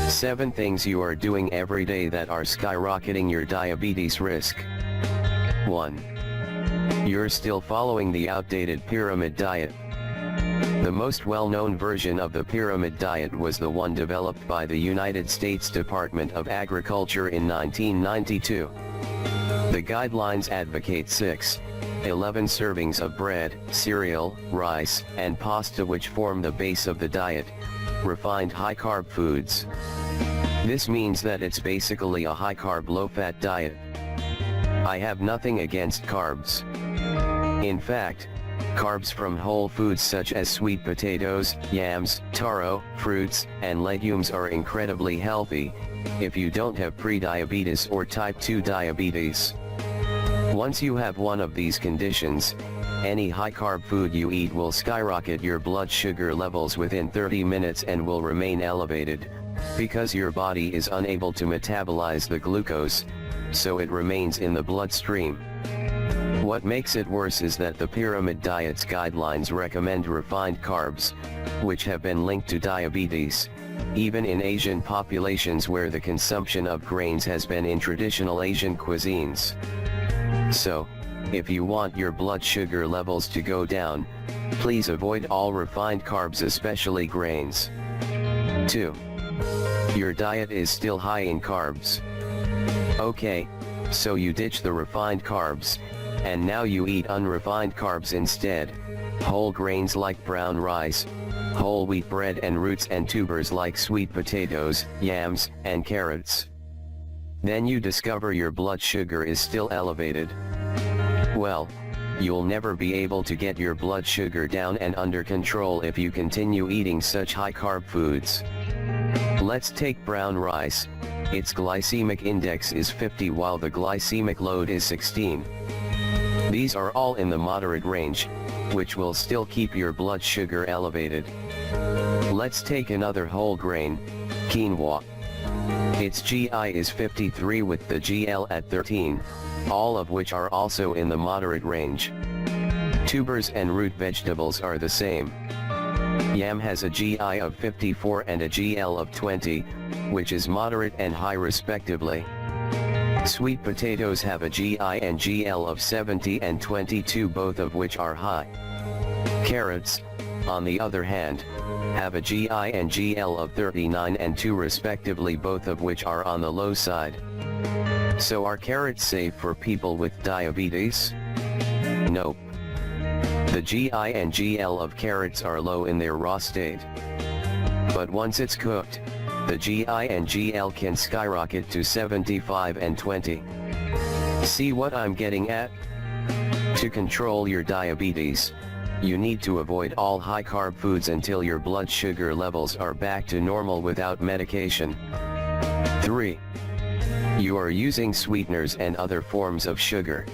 Seven things you are doing every day that are skyrocketing your diabetes risk. 1. You're still following the outdated pyramid diet. The most well-known version of the pyramid diet was the one developed by the United States Department of Agriculture in 1992. The guidelines advocate 6-11 servings of bread, cereal, rice, and pasta, which form the base of the diet, refined high-carb foods. This means that it's basically a high-carb, low-fat diet. I have nothing against carbs. In fact, carbs from whole foods such as sweet potatoes, yams, taro, fruits, and legumes are incredibly healthy, if you don't have prediabetes or type 2 diabetes. Once you have one of these conditions, any high-carb food you eat will skyrocket your blood sugar levels within 30 minutes and will remain elevated, because your body is unable to metabolize the glucose, so it remains in the bloodstream. What makes it worse is that the pyramid diet's guidelines recommend refined carbs, which have been linked to diabetes, even in Asian populations where the consumption of grains has been in traditional Asian cuisines. So, if you want your blood sugar levels to go down, please avoid all refined carbs, especially grains. 2. Your diet is still high in carbs. Okay, so you ditch the refined carbs, and now you eat unrefined carbs instead, whole grains like brown rice, whole wheat bread, and roots and tubers like sweet potatoes, yams, and carrots. Then you discover your blood sugar is still elevated. Well, you'll never be able to get your blood sugar down and under control if you continue eating such high-carb foods. Let's take brown rice. Its glycemic index is 50 while the glycemic load is 16. These are all in the moderate range, which will still keep your blood sugar elevated. Let's take another whole grain, quinoa. Its GI is 53 with the GL at 13, all of which are also in the moderate range. Tubers and root vegetables are the same. Yam has a GI of 54 and a GL of 20, which is moderate and high respectively. Sweet potatoes have a GI and GL of 70 and 22, both of which are high. Carrots, on the other hand, have a GI and GL of 39 and 2 respectively, both of which are on the low side. So are carrots safe for people with diabetes? Nope. The GI and GL of carrots are low in their raw state. But once it's cooked, the GI and GL can skyrocket to 75 and 20. See what I'm getting at? To control your diabetes, you need to avoid all high-carb foods until your blood sugar levels are back to normal without medication. 3. You are using sweeteners and other forms of sugar.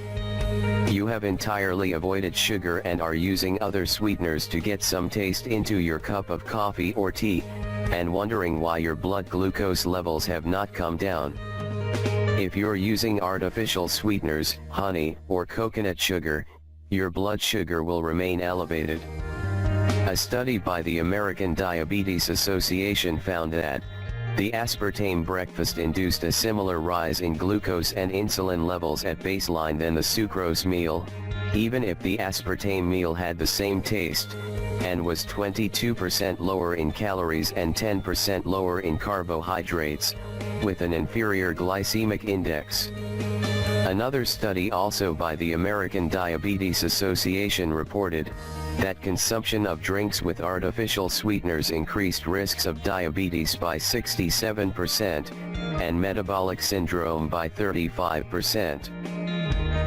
You have entirely avoided sugar and are using other sweeteners to get some taste into your cup of coffee or tea, and wondering why your blood glucose levels have not come down. If you're using artificial sweeteners, honey, or coconut sugar, your blood sugar will remain elevated. A study by the American Diabetes Association found that the aspartame breakfast induced a similar rise in glucose and insulin levels at baseline than the sucrose meal, even if the aspartame meal had the same taste, and was 22% lower in calories and 10% lower in carbohydrates, with an inferior glycemic index. Another study also by the American Diabetes Association reported that consumption of drinks with artificial sweeteners increased risks of diabetes by 67%, and metabolic syndrome by 35%.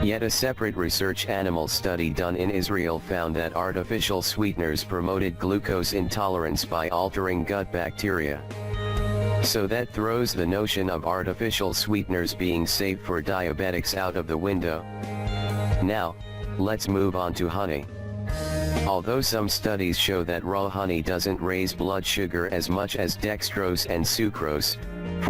Yet a separate research animal study done in Israel found that artificial sweeteners promoted glucose intolerance by altering gut bacteria. So that throws the notion of artificial sweeteners being safe for diabetics out of the window. Now, let's move on to honey. Although some studies show that raw honey doesn't raise blood sugar as much as dextrose and sucrose,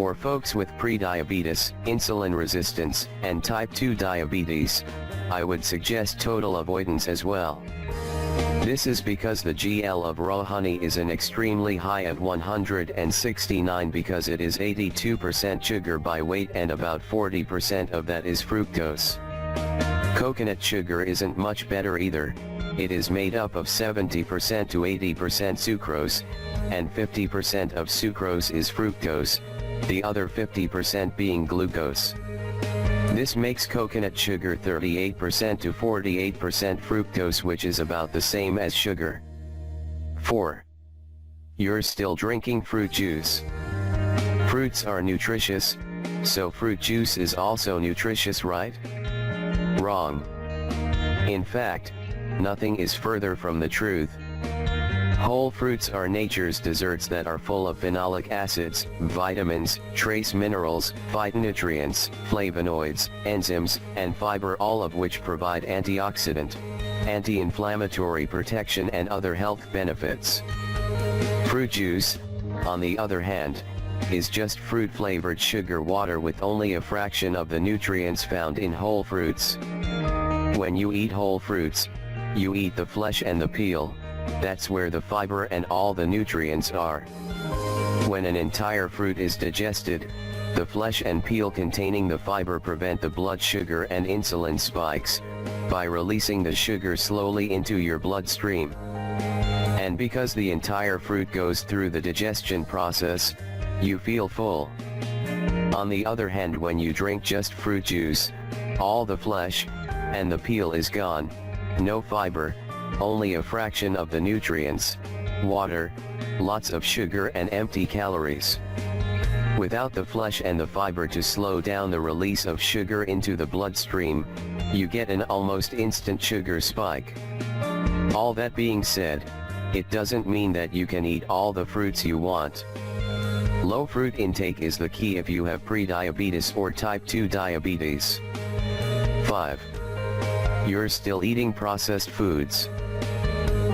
For folks with prediabetes, insulin resistance, and type 2 diabetes, I would suggest total avoidance as well. This is because the GL of raw honey is an extremely high at 169 because it is 82% sugar by weight and about 40% of that is fructose. Coconut sugar isn't much better either. It is made up of 70% to 80% sucrose, and 50% of sucrose is fructose, the other 50% being glucose. This makes coconut sugar 38% to 48% fructose, which is about the same as sugar. 4. You're still drinking fruit juice. Fruits are nutritious, so fruit juice is also nutritious, right? Wrong. In fact, nothing is further from the truth. Whole fruits are nature's desserts that are full of phenolic acids, vitamins, trace minerals, phytonutrients, flavonoids, enzymes, and fiber, all of which provide antioxidant, anti-inflammatory protection and other health benefits. Fruit juice, on the other hand, is just fruit-flavored sugar water with only a fraction of the nutrients found in whole fruits. When you eat whole fruits, you eat the flesh and the peel. That's where the fiber and all the nutrients are. When an entire fruit is digested, the flesh and peel containing the fiber prevent the blood sugar and insulin spikes, by releasing the sugar slowly into your bloodstream. And because the entire fruit goes through the digestion process, you feel full. On the other hand, when you drink just fruit juice, all the flesh and the peel is gone, no fiber, only a fraction of the nutrients, water, lots of sugar and empty calories. Without the flesh and the fiber to slow down the release of sugar into the bloodstream, you get an almost instant sugar spike. All that being said, it doesn't mean that you can eat all the fruits you want. Low fruit intake is the key if you have prediabetes or type 2 diabetes. 5. You're still eating processed foods.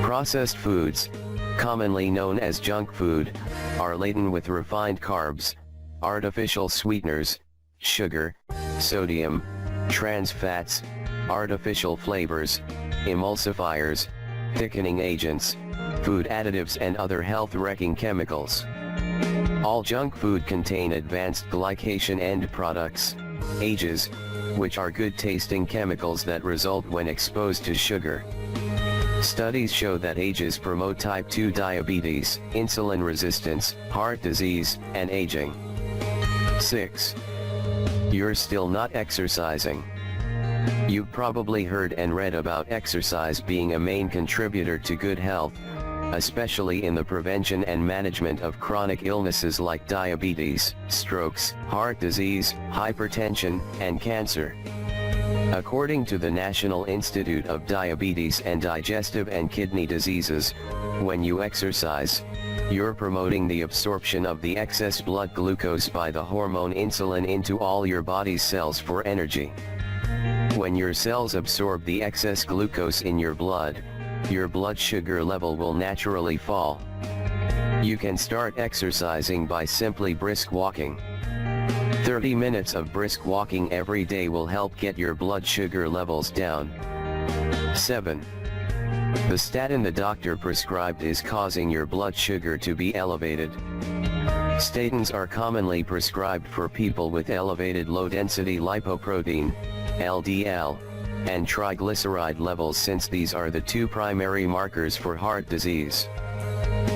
Processed foods, commonly known as junk food, are laden with refined carbs, artificial sweeteners, sugar, sodium, trans fats, artificial flavors, emulsifiers, thickening agents, food additives and other health-wrecking chemicals. All junk food contain advanced glycation end products, AGEs, which are good-tasting chemicals that result when exposed to sugar. Studies show that AGEs promote type 2 diabetes, insulin resistance, heart disease, and aging. 6. You're still not exercising. You've probably heard and read about exercise being a main contributor to good health, especially in the prevention and management of chronic illnesses like diabetes, strokes, heart disease, hypertension, and cancer. According to the National Institute of Diabetes and Digestive and Kidney Diseases, when you exercise, you're promoting the absorption of the excess blood glucose by the hormone insulin into all your body's cells for energy. When your cells absorb the excess glucose in your blood sugar level will naturally fall. You can start exercising by simply brisk walking. 30 minutes of brisk walking every day will help get your blood sugar levels down. 7. The statin the doctor prescribed is causing your blood sugar to be elevated. Statins are commonly prescribed for people with elevated low-density lipoprotein, LDL, and triglyceride levels, since these are the two primary markers for heart disease.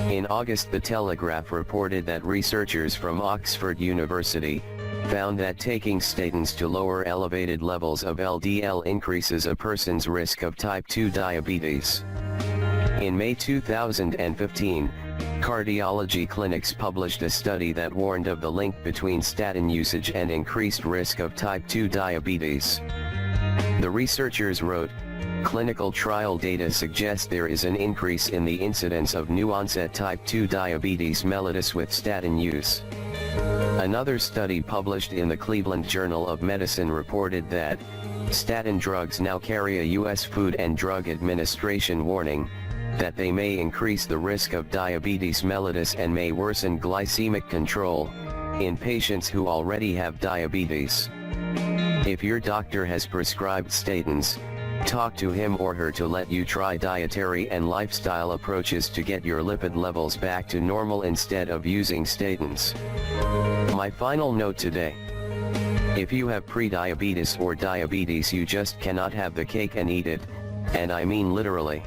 In August, The Telegraph reported that researchers from Oxford University found that taking statins to lower elevated levels of LDL increases a person's risk of type 2 diabetes. In May 2015, Cardiology Clinics published a study that warned of the link between statin usage and increased risk of type 2 diabetes. The researchers wrote, clinical trial data suggests there is an increase in the incidence of new-onset type 2 diabetes mellitus with statin use. Another study published in the Cleveland Journal of Medicine reported that statin drugs now carry a U.S. Food and Drug Administration warning that they may increase the risk of diabetes mellitus and may worsen glycemic control, in patients who already have diabetes. If your doctor has prescribed statins, talk to him or her to let you try dietary and lifestyle approaches to get your lipid levels back to normal instead of using statins. My final note today. If you have prediabetes or diabetes, you just cannot have the cake and eat it, and I mean literally.